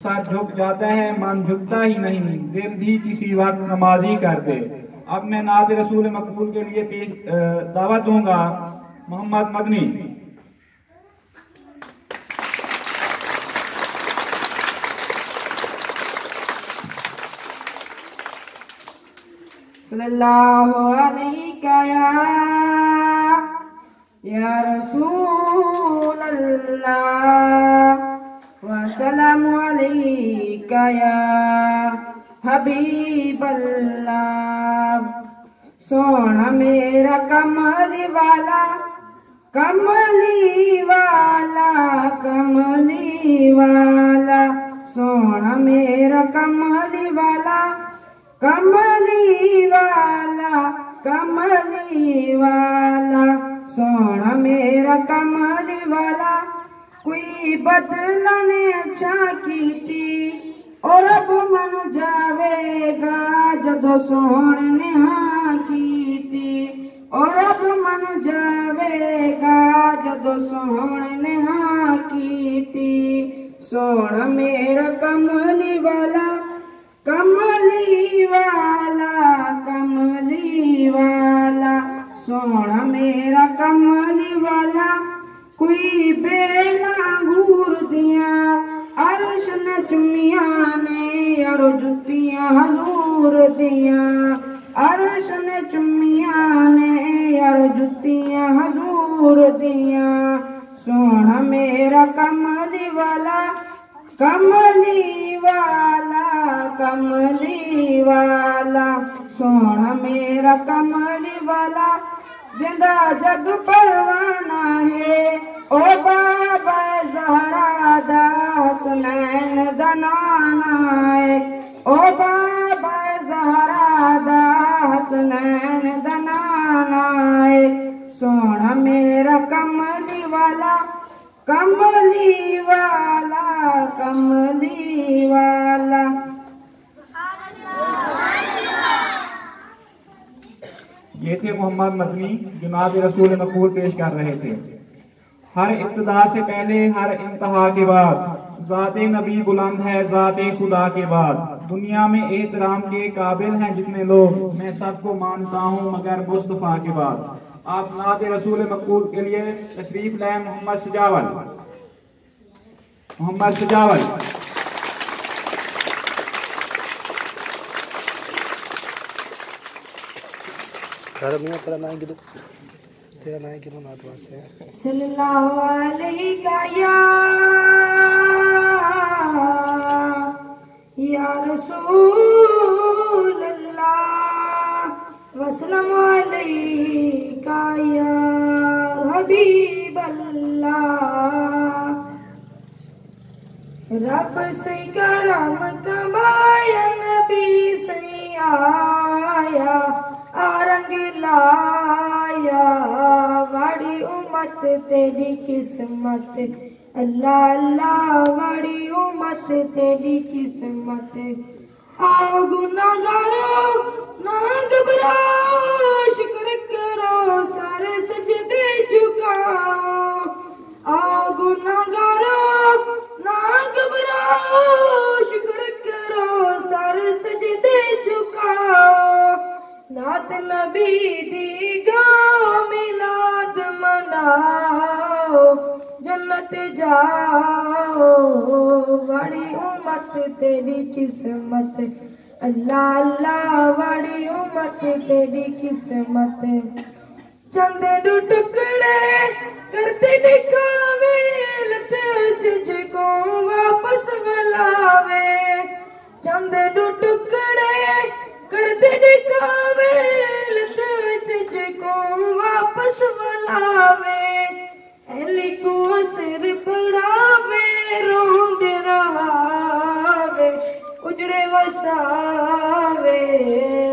साथ झुक जाता है, मन झुकता ही नहीं, दिल भी किसी वक्त नमाजी कर दे। अब मैं नात रसूल मकबूल के लिए दावत दूंगा मोहम्मद मदनी। सल्लल्लाहु अलैका या रसूल अल्लाह वसलामु अलैका या हबीब अल्लाह। सोना मेरा कमली वाला कमली वाला कमली वाला, सोना मेरा कमली वाला कमली वाला कमली वाला, सोना मेरा कमली वाला। कोई बदला ने अच्छा की थी और अब मन जावेगा जदों सोहणे ने हाँ की थी, और अब मन जावेगा जदों सोहणे ने हाँ की थी। सोना मेरा कमली वाला कमली वाला कमली वाला, सोना मेरा कमली वाला। कोई बेला घूर दिया अर्श न चुमिया ने और जुतियां हजूर दिया, अर्श न चुमिया ने और जुतियां हजूर दिया। सोना मेरा कमली वाला कमली वाला कमली वाला, सोना मेरा कमली वाला। जिंदा जग परवाना है ओ बाबा ज़हरा दा हुसैन दा नाना है, ओ बाबा ज़हरा दा हुसैन दा नाना है। सोना मेरा कमली वाला कमली वाला कमली वाला। ये थे मोहम्मद मदनी जो नात रसूल मकबूल पेश कर रहे थे। हर इब्तिदा से पहले हर इंतहा के बाद ज़ाते नबी बुलंद है ज़ाते खुदा के बाद। दुनिया में एहतराम के काबिल हैं जितने लोग, मैं सबको मानता हूँ मगर मुस्तफ़ा के बाद। आप नात रसूल मकबूल के लिए तशरीफ लाए मोहम्मद सजावल। मोहम्मद सजावल तेरा नाम गिनो, तेरा नाम गिनो नात वास्ते। सल्लल्लाहु अलैका या रसूल अल्लाह वसल्लम अलैका या हबीब अल्लाह। रब से करम कमाया नबी से आया आरंग लाया, बड़ी उम्मत तेरी किस्मत अल्लाह अल्लाह, बड़ी उम्मत तेरी किस्मत। आओ गुनाहगारो ना घबराओ, शुक्र करो सारे सजदे झुकाओ। आओ गुनाहगारो ना घबराओ, शुक्र करो सारे सजदे झुकाओ। नात नबी दी गाओ मिलाद मनाओ, जन्नत जाओ, बड़ी उम्मत तेरी किस्मत अल्लाह अल्लाह, बड़ी उम्मत तेरी किस्मत। चंदे दो टुकड़े करते दिखावे, लते को वापस बुलावे। चंदे दो टुकड़े करते दिखावे, लते को वापस बुलावे। एली को सिर पड़ावे, रोंद रहावे, उजड़े वसावे,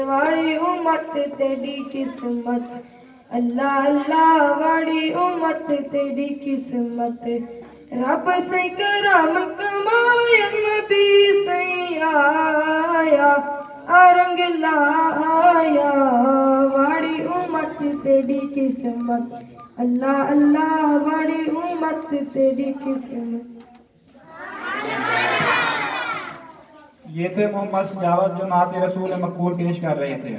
बड़ी उम्मत तेरी किस्मत अल्लाह अल्लाह, बड़ी उम्मत तेरी किस्मत। रब से करम कमाया नबी से आया आरंग लाया, बड़ी उम्मत तेरी किस्मत अल्लाह अल्लाह, बड़ी उम्मत तेरी किस्मत। ये थे मोहम्मद सजावत जो नात रसूल मकबूल पेश कर रहे थे।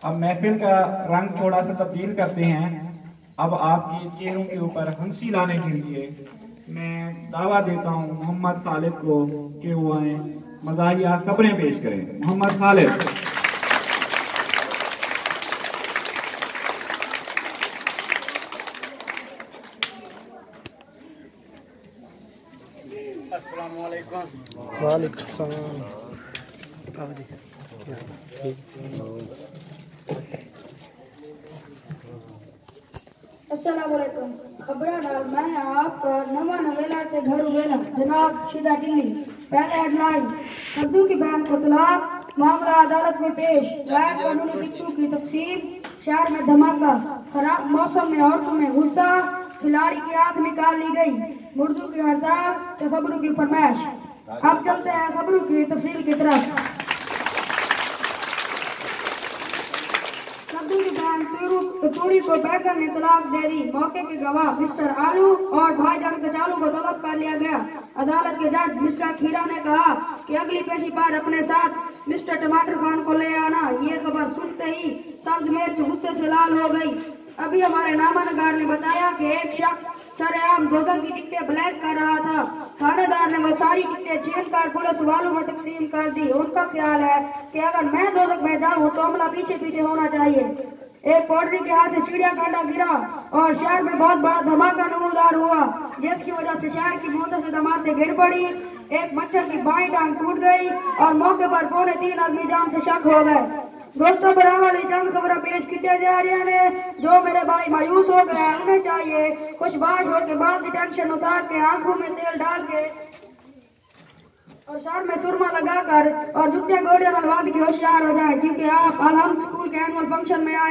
अब महफिल का रंग थोड़ा सा तब्दील करते हैं। अब आपके चेहरों के ऊपर हंसी लाने के लिए मैं दावा देता हूँ मोहम्मद खालिद को कि वो आए मज़ाहिया खबरें पेश करें। मोहम्मद खालिद। वालेकुम सलाम। अस्सलाम वालेकुम। खबरा नाल मैं आपका नवा नवेला ते घर वेला जनाब शिदा दिल्ली। पहले हेडलाइन, कद्दू की बहन को तलाक, मामला अदालत में पेश, गैर कानूनी टिकटों की तकसीम, शहर में धमाका, खराब मौसम में औरतों में गुस्सा, खिलाड़ी की आंख निकाल ली गई, मुर्दों की हड़ताल के खबरों की फरमाइश। अब चलते हैं खबरों की तफसील की तरफ। कद्दू की बहन तूरी को बैगन ने तलाक दे दी। मौके के गवाह मिस्टर आलू और भाईजान कचालू को तलब कर लिया गया। अदालत के जज मिस्टर खीरा ने कहा कि अगली पेशी पर अपने साथ मिस्टर टमाटर खान को ले आना। ये खबर सुनते ही सब्ज मिर्च गुस्से से लाल हो गई। अभी हमारे नामानगार ने बताया कि एक शख्स सरेआम दोधा की टिकटें ब्लैक कर रहा था। थानेदार ने वो सारी टिकटें छीन कर पुलिस वालों में तकसीम कर दी। उनका ख्याल है कि अगर मैं दोजख में जाऊं तो हमला पीछे पीछे होना चाहिए। एक पोल्ट्री के हाथ से चिड़िया कांटा गिरा और शहर में बहुत बड़ा धमाका नमूदार हुआ, जिसकी वजह से शहर की मुतअद्दिद इमारतें गिर पड़ी। एक मच्छर की बाईं टांग टूट गई और मौके पर 3.25 आदमी जान से शक हो गए। दोस्तों, बराबर चंद खबर पेश की जा रही है। जो मेरे भाई मायूस हो गए हैं उन्हें चाहिए खुशबाश हो के बाद की टेंशन उतार के आंखों में तेल डाल के और सर में सुरमा लगाकर और जुत्ते गोड़े वाद के होशियार हो जाए, क्योंकि आप अलहम्द स्कूल के एनुअल फंक्शन में आए।